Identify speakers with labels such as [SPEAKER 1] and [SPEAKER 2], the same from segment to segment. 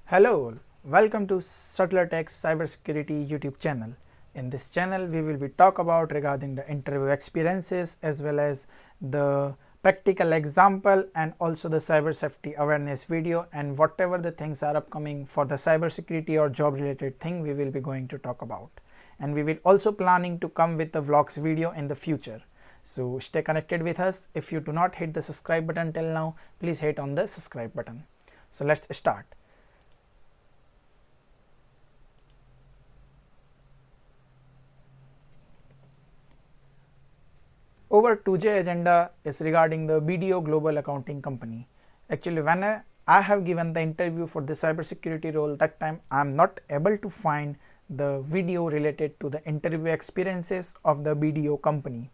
[SPEAKER 1] Hello, welcome to Subtler Tech Cybersecurity YouTube channel. In this channel, we will be talk about regarding the interview experiences as well as the practical example and also the cyber safety awareness video and whatever the things are upcoming for the cybersecurity or job related thing we will be going to talk about. And we will also planning to come with the vlogs video in the future. So stay connected with us. If you do not hit the subscribe button till now, please hit on the subscribe button. So let's start. Our 2J agenda is regarding the BDO Global Accounting Company. Actually, when I have given the interview for the cybersecurity role, that time I am not able to find the video related to the interview experiences of the BDO company.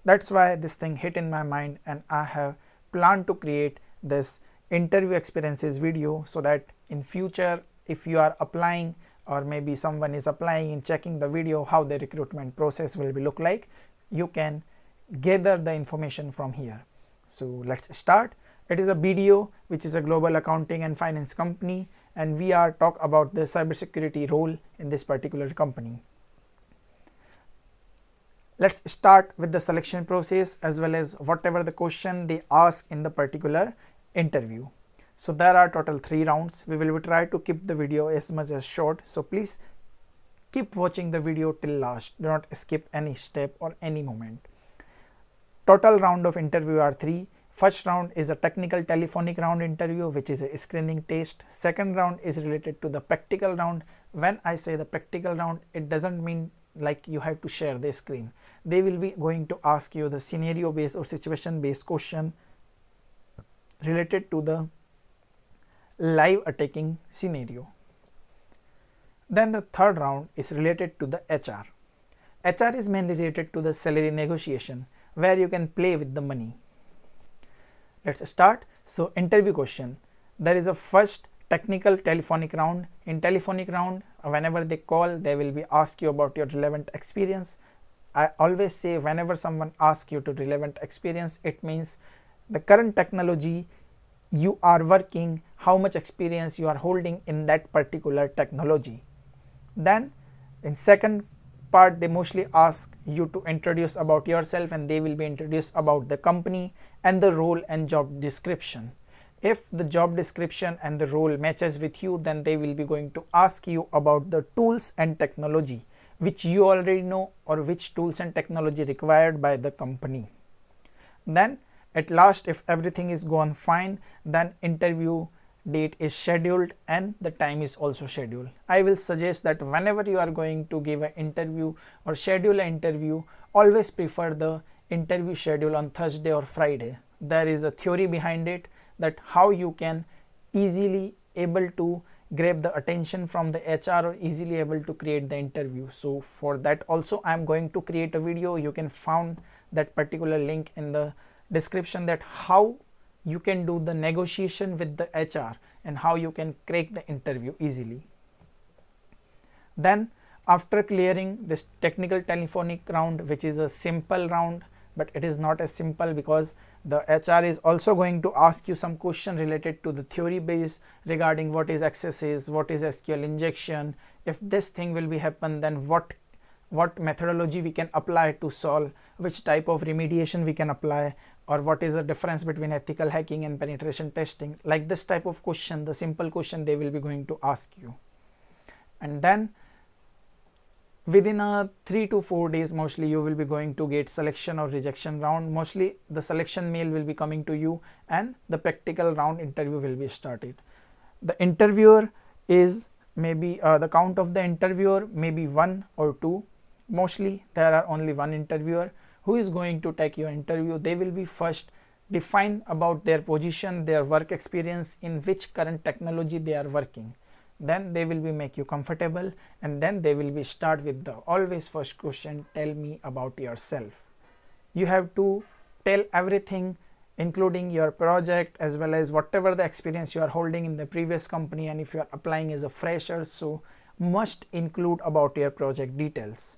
[SPEAKER 1] That's why this thing hit in my mind, and I have planned to create this interview experiences video so that in future if you are applying or maybe someone is applying and checking the video how the recruitment process will be look like, you can gather the information from here. So let's start. It is a BDO, which is a global accounting and finance company, and we are talk about the cybersecurity role in this particular company. Let's start with the selection process as well as whatever the question they ask in the particular interview. So there are total 3 rounds. We will try to keep the video as much as short, so please keep watching the video till last. Do not skip any step or any moment. Total round of interview are 3. First round is a technical telephonic round interview, which is a screening test. Second round is related to the practical round. When I say the practical round, it doesn't mean like you have to share the screen. They will be going to ask you the scenario based or situation based question related to the live attacking scenario. Then the third round is related to the HR. HR is mainly related to the salary negotiation, where you can play with the money. Let's start. So interview question. There is a first technical telephonic round. In telephonic round, whenever they call, they will be ask you about your relevant experience. I always say whenever someone asks you to relevant experience, it means the current technology you are working, how much experience you are holding in that particular technology. Then in second part, they mostly ask you to introduce about yourself, and they will be introduced about the company and the role and job description. If the job description and the role matches with you, then they will be going to ask you about the tools and technology which you already know, or which tools and technology required by the company. Then at last, if everything is gone fine, then interview date is scheduled and the time is also scheduled. I will suggest that whenever you are going to give an interview or schedule an interview, always prefer the interview schedule on Thursday or Friday. There is a theory behind it, that how you can easily able to grab the attention from the HR or easily able to create the interview. So for that also I am going to create a video. You can find that particular link in the description, that how you can do the negotiation with the HR and how you can crack the interview easily. Then after clearing this technical telephonic round, which is a simple round, but it is not as simple because the HR is also going to ask you some question related to the theory base regarding what is accesses, what is SQL injection. If this thing will be happen, then what methodology we can apply to solve, which type of remediation we can apply, or what is the difference between ethical hacking and penetration testing. Like this type of question, the simple question they will be going to ask you. And then within a 3 to 4 days, mostly you will be going to get selection or rejection round. Mostly the selection mail will be coming to you and the practical round interview will be started. The interviewer is maybe the count of the interviewer maybe 1 or 2. Mostly there are only 1 interviewer who is going to take your interview. They will be first define about their position, their work experience, in which current technology they are working. Then they will be make you comfortable, and then they will be start with the always first question, tell me about yourself. You have to tell everything, including your project as well as whatever the experience you are holding in the previous company, and if you are applying as a fresher, so must include about your project details.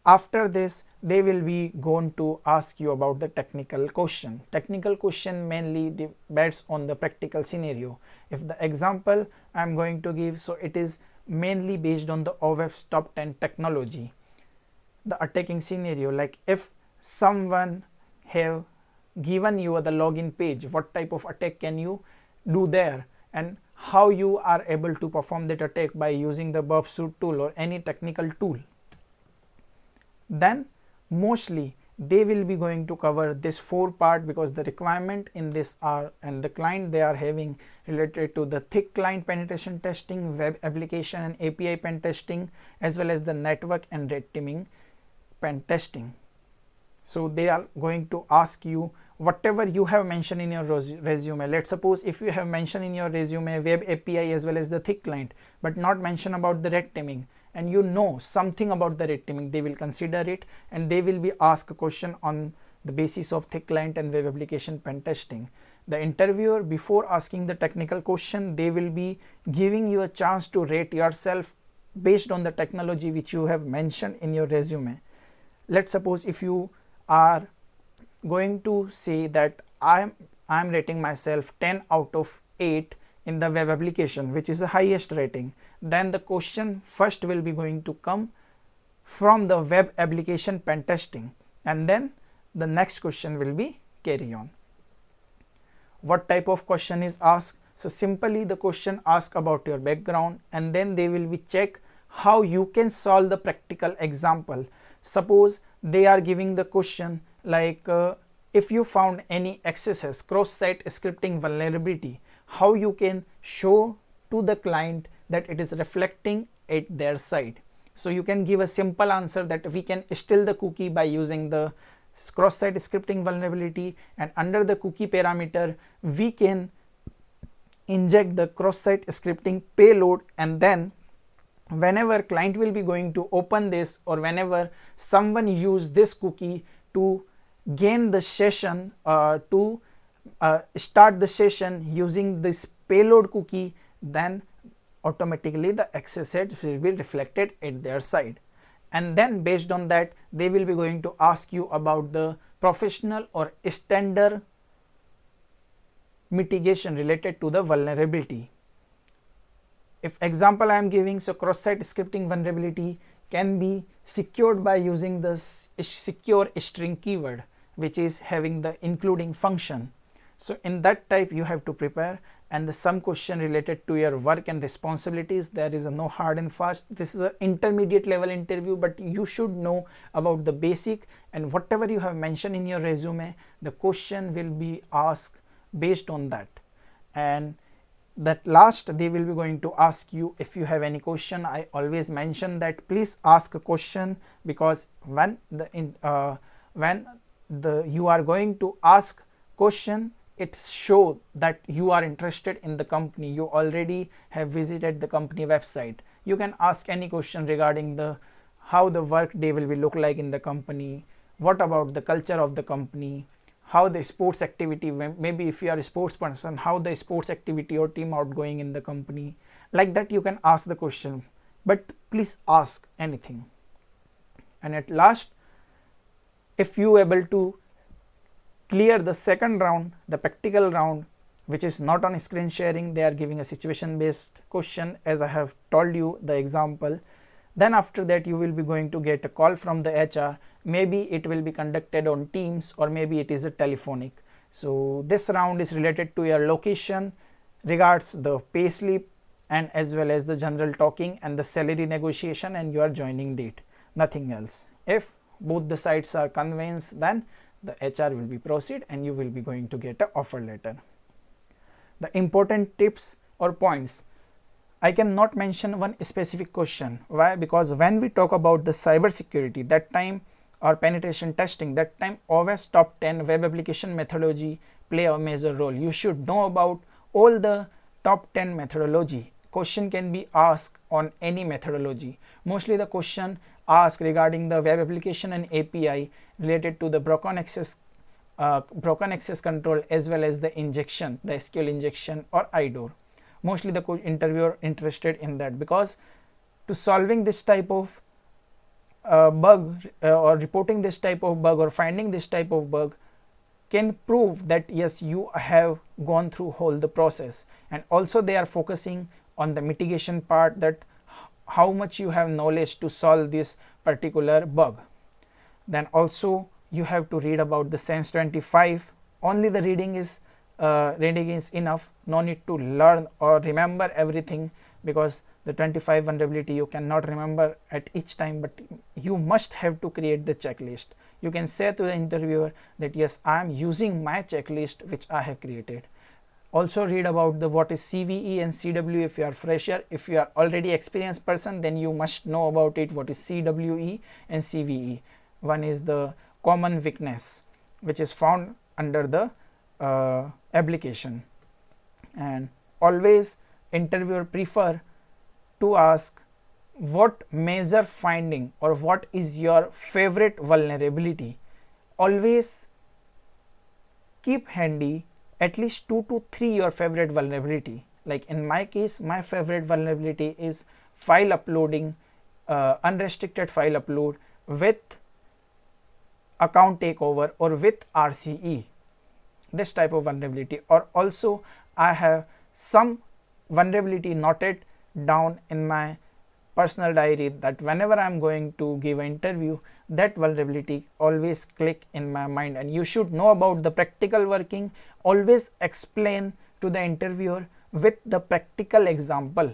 [SPEAKER 1] After this, they will be going to ask you about the technical question. Technical question mainly depends on the practical scenario. If the example I am going to give, so it is mainly based on the OWeb's top 10 technology. The attacking scenario, like if someone have given you the login page, what type of attack can you do there, and how you are able to perform that attack by using the burp suit tool or any technical tool. Then mostly they will be going to cover this 4 part, because the requirement in this are, and the client they are having related to the thick client penetration testing, web application and API pen testing, as well as the network and red teaming pen testing. So they are going to ask you whatever you have mentioned in your resume. Let's suppose if you have mentioned in your resume web API as well as the thick client, but not mention about the red teaming, and you know something about the red teaming, they will consider it and they will be asked a question on the basis of thick client and web application pen testing. The interviewer, before asking the technical question, they will be giving you a chance to rate yourself based on the technology which you have mentioned in your resume. Let's suppose if you are going to say that I am rating myself 10 out of 8 in the web application, which is the highest rating, then the question first will be going to come from the web application pen testing, and then the next question will be carry on. What type of question is asked? So simply the question asks about your background, and then they will be check how you can solve the practical example. Suppose they are giving the question like if you found any XSS cross-site scripting vulnerability, how you can show to the client that it is reflecting at their site. So you can give a simple answer that we can steal the cookie by using the cross-site scripting vulnerability, and under the cookie parameter we can inject the cross-site scripting payload, and then whenever client will be going to open this, or whenever someone use this cookie to gain the session, to start the session using this payload cookie, then automatically the XSS will be reflected at their side. And then based on that, they will be going to ask you about the professional or standard mitigation related to the vulnerability. If example I am giving, so cross-site scripting vulnerability can be secured by using the secure string keyword, which is having the including function. So in that type you have to prepare, and some question related to your work and responsibilities. There is no hard and fast. This is an intermediate level interview, but you should know about the basic, and whatever you have mentioned in your resume, the question will be asked based on that. And that last, they will be going to ask you if you have any question. I always mention that please ask a question, because when you are going to ask question, it shows that you are interested in the company. You already have visited the company website. You can ask any question regarding the how the work day will be look like in the company, what about the culture of the company, how the sports activity, maybe if you are a sports person, how the sports activity or team outgoing in the company. Like that you can ask the question, but please ask anything. And at last, if you able to clear the second round, the practical round, which is not on screen sharing, they are giving a situation based question as I have told you the example. Then after that you will be going to get a call from the HR. Maybe it will be conducted on Teams, or maybe it is a telephonic. So this round is related to your location, regards the pay slip, and as well as the general talking and the salary negotiation and your joining date, nothing else. If both the sides are convinced, then the HR will be proceed and you will be going to get an offer letter. The important tips or points, I cannot mention one specific question. Why? Because when we talk about the cyber security, that time, or penetration testing, that time always top 10 web application methodology play a major role. You should know about all the top 10 methodology. Question can be asked on any methodology. Mostly the question asked regarding the web application and API related to the broken access control, as well as the injection, the SQL injection or IDOR. Mostly the interviewer interested in that, because to solving this type of bug or reporting this type of bug or finding this type of bug can prove that yes, you have gone through whole the process. And also they are focusing on the mitigation part, that how much you have knowledge to solve this particular bug. Then also you have to read about the Sense 25. Only the reading is enough, no need to learn or remember everything, because the 25 vulnerability you cannot remember at each time, but you must have to create the checklist. You can say to the interviewer that yes, I am using my checklist which I have created. Also read about the what is CVE and CWE if you are fresher. If you are already experienced person, then you must know about it, what is CWE and CVE. One is the common weakness which is found under the application. And always interviewer prefer to ask what major finding or what is your favorite vulnerability. Always keep handy at least 2 to 3 your favorite vulnerability. Like in my case, my favorite vulnerability is file uploading, unrestricted file upload with account takeover or with RCE, this type of vulnerability. Or also I have some vulnerability noted down in my personal diary, that whenever I am going to give an interview, that vulnerability always click in my mind. And you should know about the practical working. Always explain to the interviewer with the practical example.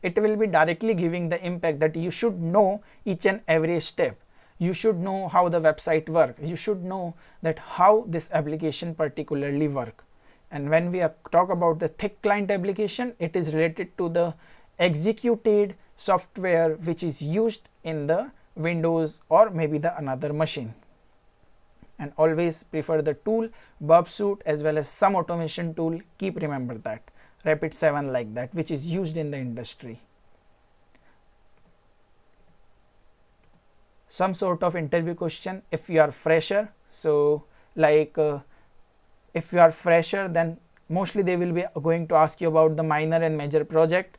[SPEAKER 1] It will be directly giving the impact that you should know each and every step. You should know how the website work. You should know that how this application particularly work. And when we talk about the thick client application, it is related to the executed software which is used in the Windows or maybe the another machine. And always prefer the tool Burp Suite as well as some automation tool. Keep remember that Rapid7 like that, which is used in the industry. Some sort of interview question if you are fresher. So like if you are fresher, then mostly they will be going to ask you about the minor and major project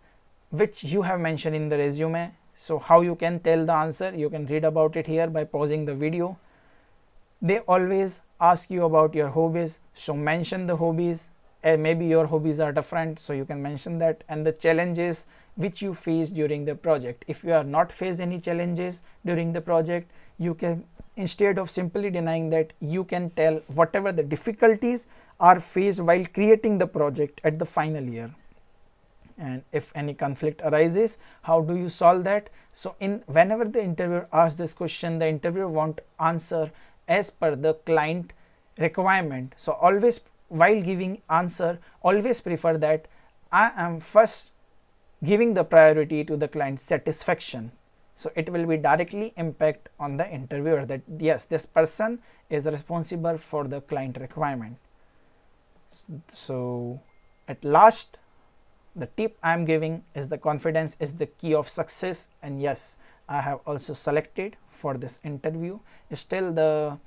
[SPEAKER 1] which you have mentioned in the resume. So how you can tell the answer, you can read about it here by pausing the video. They always ask you about your hobbies, so mention the hobbies. Maybe your hobbies are different, so you can mention that. And the challenges which you face during the project. If you are not face any challenges during the project, you can, instead of simply denying that, you can tell whatever the difficulties are faced while creating the project at the final year. And if any conflict arises, how do you solve that? So whenever the interviewer asks this question, the interviewer won't answer as per the client requirement. So always while giving answer, always prefer that I am first giving the priority to the client satisfaction. So it will be directly impact on the interviewer that yes, this person is responsible for the client requirement. So at last, the tip I am giving is the confidence is the key of success. And yes, I have also selected for this interview. Still the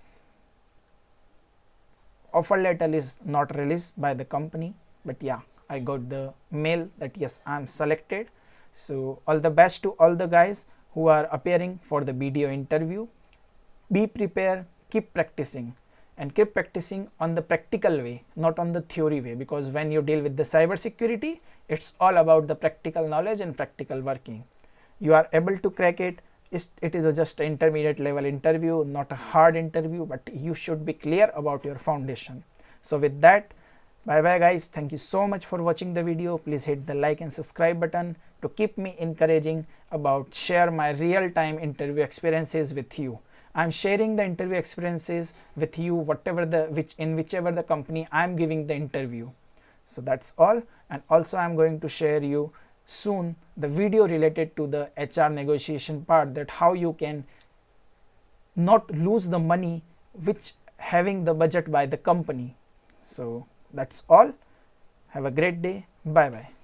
[SPEAKER 1] offer letter is not released by the company, but yeah, I got the mail that yes, I am selected. So all the best to all the guys who are appearing for the BDO interview. Be prepared, keep practicing, and keep practicing on the practical way, not on the theory way, because when you deal with the cyber security, it's all about the practical knowledge and practical working. You are able to crack it. It is just an intermediate level interview, not a hard interview, but you should be clear about your foundation. So with that, bye bye guys. Thank you so much for watching the video. Please hit the like and subscribe button to keep me encouraging about share my real time interview experiences with you. I'm sharing the interview experiences with you, whichever the company I'm giving the interview. So that's all. And also I'm going to share you soon the video related to the HR negotiation part, that how you can not lose the money which having the budget by the company. So that's all. Have a great day. Bye bye.